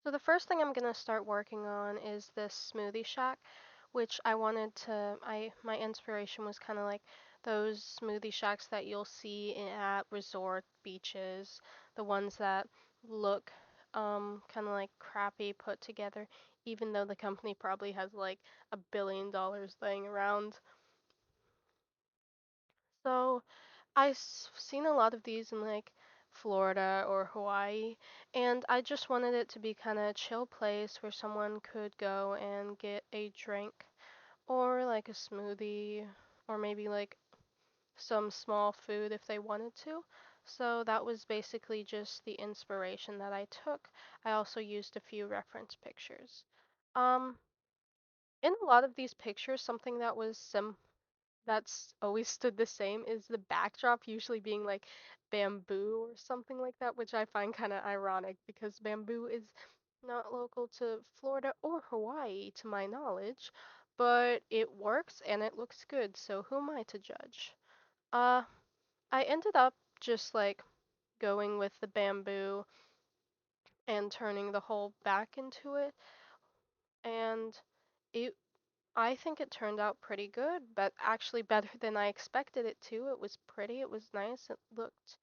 So the first thing I'm gonna start working on is this smoothie shack, which I wanted to I my inspiration was kind of like those smoothie shacks that you'll see at resort beaches, the ones that look kind of like crappy put together, even though the company probably has like $1 billion laying around. So seen a lot of these in like Florida or Hawaii, and I just wanted it to be kind of a chill place where someone could go and get a drink or like a smoothie or maybe like some small food if they wanted to. So that was basically just the inspiration that I took. I also used a few reference pictures. Um, in a lot of these pictures, something that was that's always stood the same is the backdrop usually being like bamboo or something like that, which I find kind of ironic because bamboo is not local to Florida or Hawaii to my knowledge, but it works and it looks good, so who am I to judge? Uh, I ended up just like going with the bamboo and turning the whole back into it, and it I think it turned out pretty good, but actually better than I expected it to. It was pretty, it was nice, it looked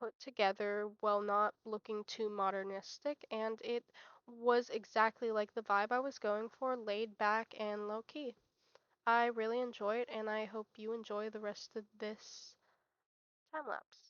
put together while not looking too modernistic, and it was exactly like the vibe I was going for, laid back and low key. I really enjoy it, and I hope you enjoy the rest of this time lapse.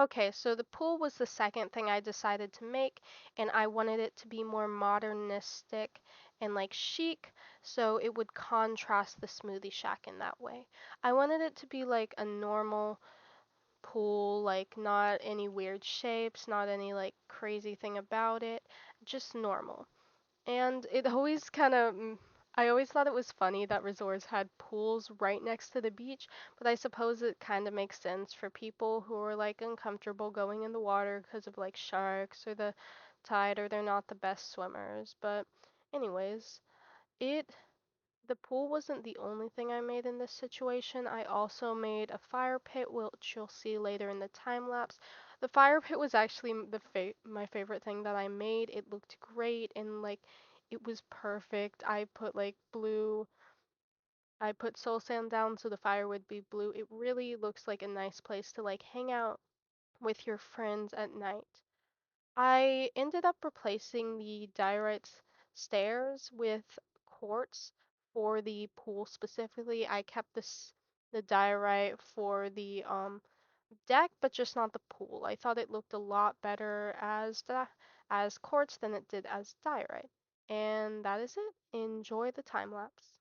Okay, so the pool was the second thing I decided to make, and I wanted it to be more modernistic and like chic, so it would contrast the smoothie shack in that way. I wanted it to be like a normal pool, like not any weird shapes, not any like crazy thing about it, just normal. And it always kind of, I always thought it was funny that resorts had pools right next to the beach, but I suppose it kind of makes sense for people who are like uncomfortable going in the water because of like sharks or the tide or they're not the best swimmers. But, anyways, it the pool wasn't the only thing I made in this situation. I also made a fire pit, which you'll see later in the time lapse. The fire pit was actually my favorite thing that I made. It looked great and like it was perfect. I put soul sand down so the fire would be blue. It really looks like a nice place to like hang out with your friends at night. I ended up replacing the diorite stairs with quartz for the pool specifically. I kept the diorite for the deck, but just not the pool. I thought it looked a lot better as quartz than it did as diorite. And that is it. Enjoy the time lapse.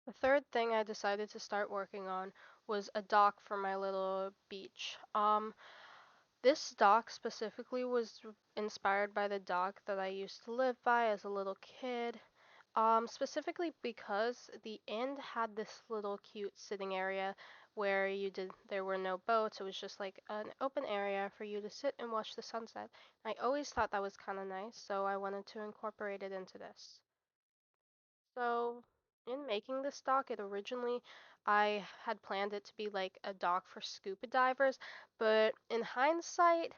The third thing I decided to start working on was a dock for my little beach. This dock specifically was inspired by the dock that I used to live by as a little kid. Specifically because the end had this little cute sitting area where there were no boats. It was just like an open area for you to sit and watch the sunset. I always thought that was kind of nice, so I wanted to incorporate it into this. So, in making this dock, it originally I had planned it to be like a dock for scuba divers, but in hindsight,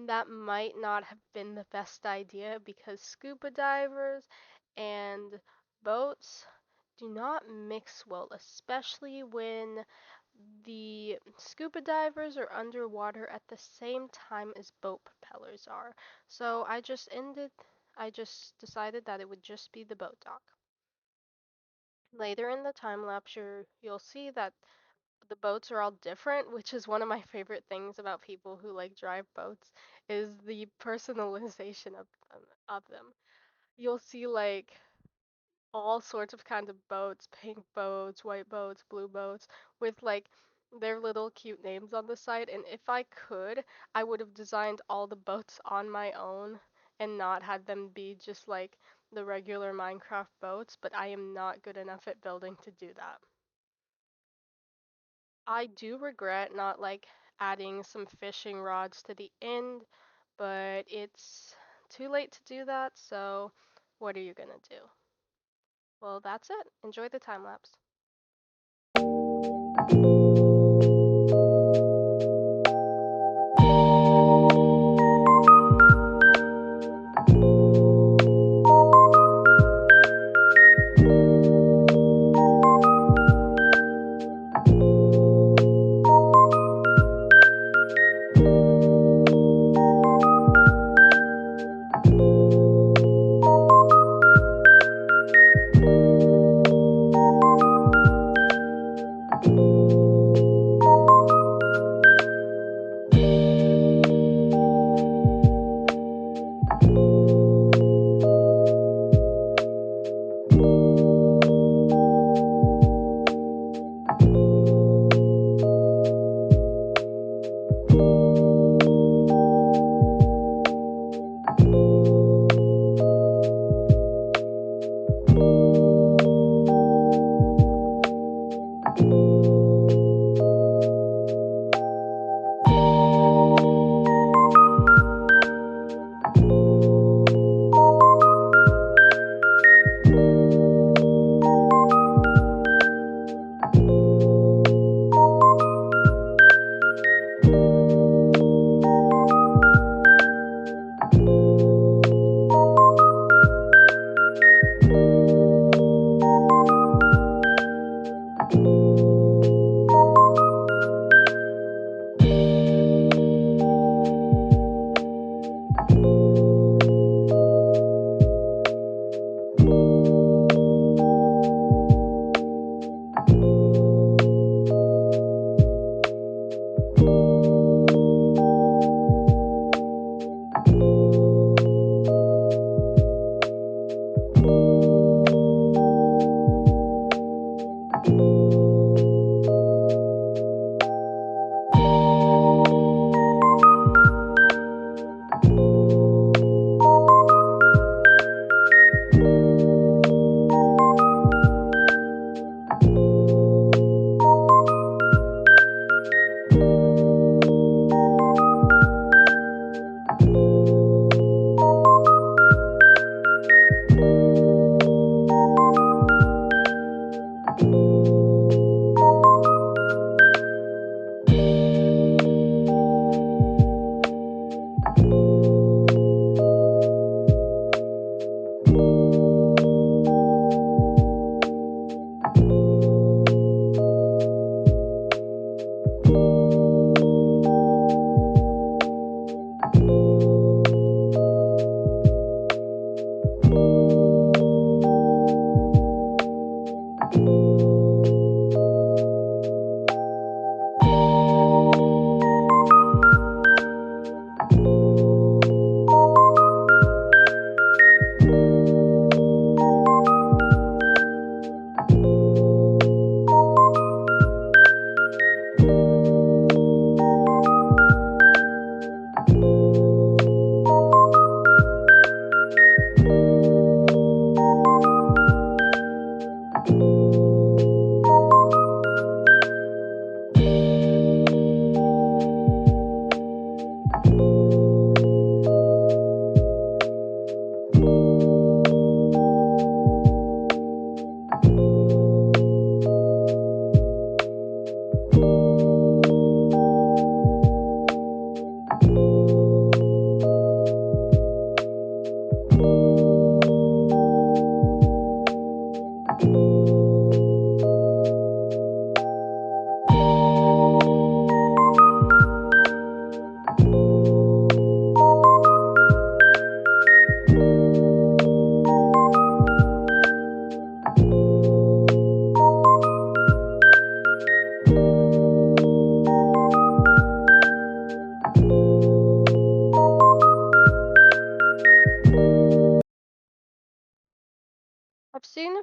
that might not have been the best idea because scuba divers and boats do not mix well, especially when the scuba divers are underwater at the same time as boat propellers are. So I just decided that it would just be the boat dock. Later in the time lapse, you'll see that the boats are all different, which is one of my favorite things about people who like drive boats, is the personalization of them. You'll see like all sorts of kinds of boats, pink boats, white boats, blue boats, with like their little cute names on the side, and if I could, I would have designed all the boats on my own and not had them be just like the regular Minecraft boats, but I am not good enough at building to do that. I do regret not like adding some fishing rods to the end, but it's too late to do that, so what are you gonna do? Well, that's it. Enjoy the time lapse.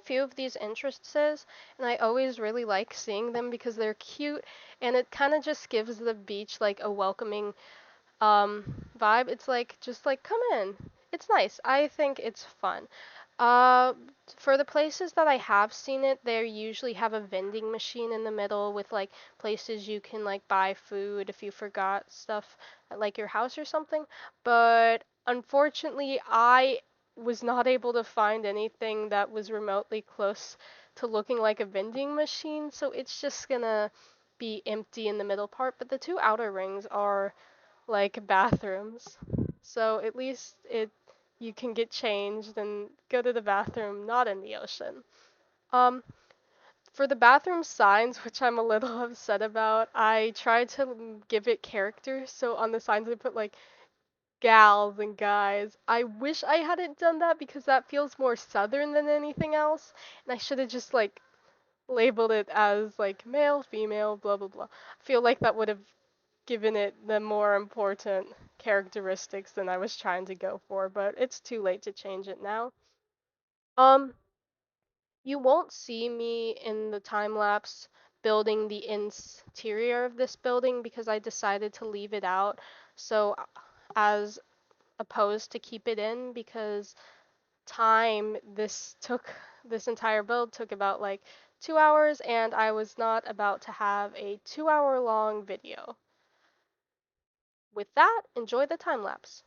few of these entrances, and I always really like seeing them because they're cute, and it kind of just gives the beach like a welcoming vibe. It's like just like come in. It's nice. I think it's fun. Uh, for the places that I have seen it, they usually have a vending machine in the middle with like places you can like buy food if you forgot stuff at like your house or something. But unfortunately, I was not able to find anything that was remotely close to looking like a vending machine, so it's just gonna be empty in the middle part. But the two outer rings are like bathrooms. So at least it you can get changed and go to the bathroom not in the ocean. Um for the bathroom signs, which I'm a little upset about, I tried to give it character. So on the signs I put like gals and guys. I wish I hadn't done that because that feels more southern than anything else. And I should have just like labeled it as like male, female, blah blah blah. I feel like that would have given it the more important characteristics than I was trying to go for, but it's too late to change it now. Um, you won't see me in the time lapse building the interior of this building because I decided to leave it out. So as opposed to keep it in because this entire build took about like 2 hours and I was not about to have a 2 hour long video. With that, enjoy the time lapse.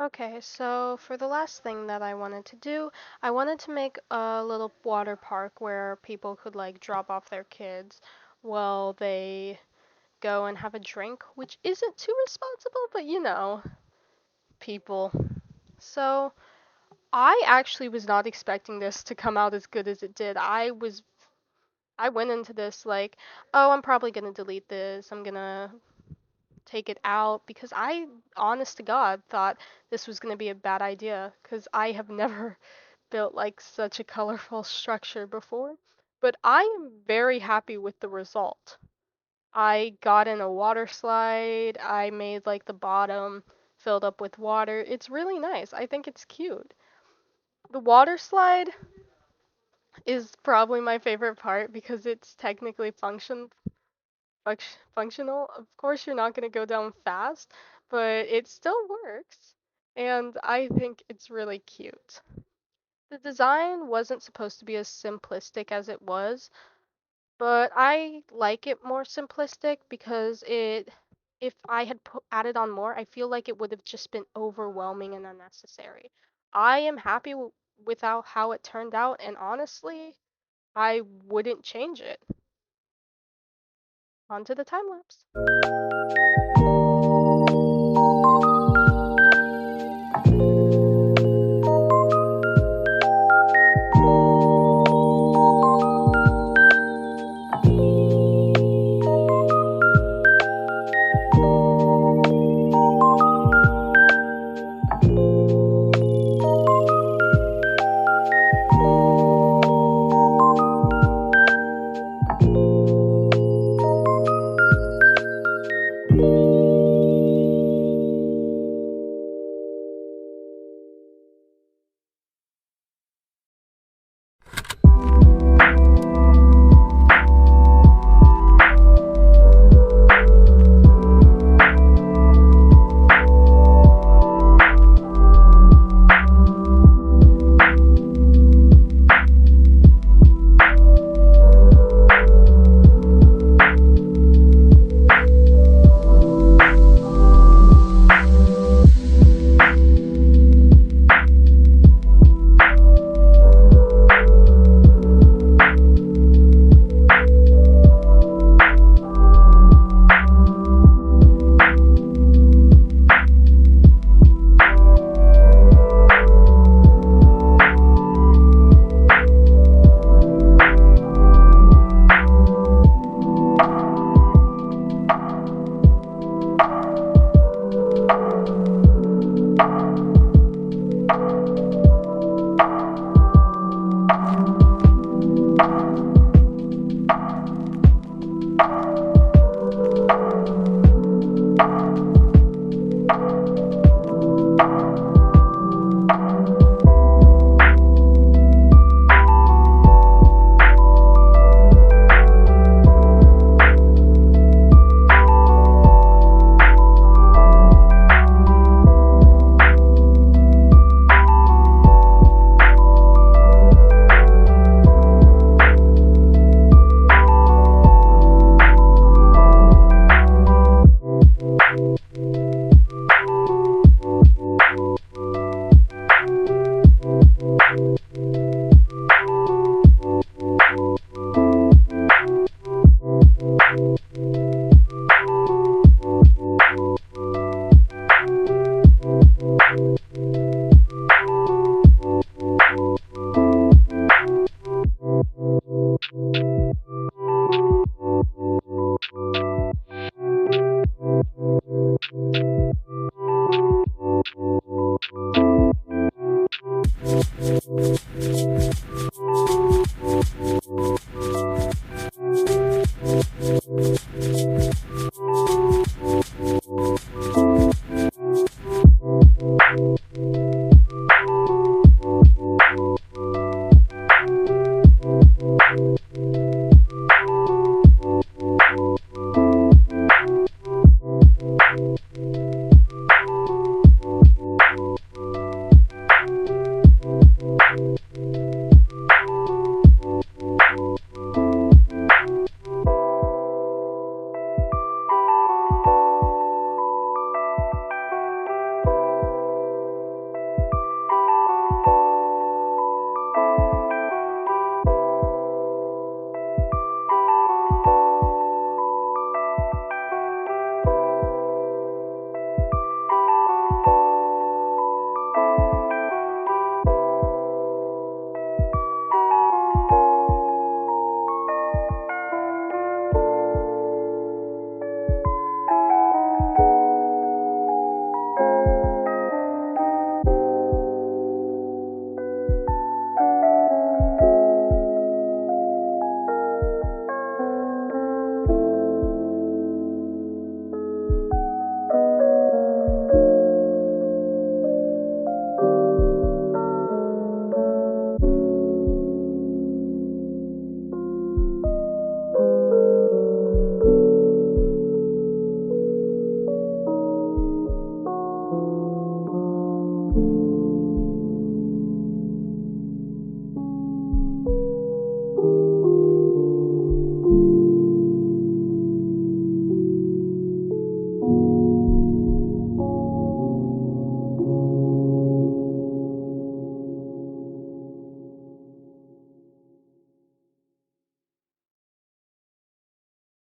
Okay, so for the last thing that I wanted to do, I wanted to make a little water park where people could like drop off their kids while they go and have a drink, which isn't too responsible, but people. So I actually was not expecting this to come out as good as it did. I went into this like, oh, I'm probably gonna delete this. I'm gonna take it out because I, honest to God, thought this was gonna be a bad idea because I have never built like such a colorful structure before. But I am very happy with the result. I got in a water slide. I made like the bottom filled up with water. It's really nice. I think it's cute. The water slide is probably my favorite part because it's technically functional. Of course, you're not going to go down fast, but it still works. And I think it's really cute. The design wasn't supposed to be as simplistic as it was, but I like it more simplistic because if I had added on more, I feel like it would have just been overwhelming and unnecessary. I am happy with how it turned out, and honestly, I wouldn't change it. Onto the time lapse.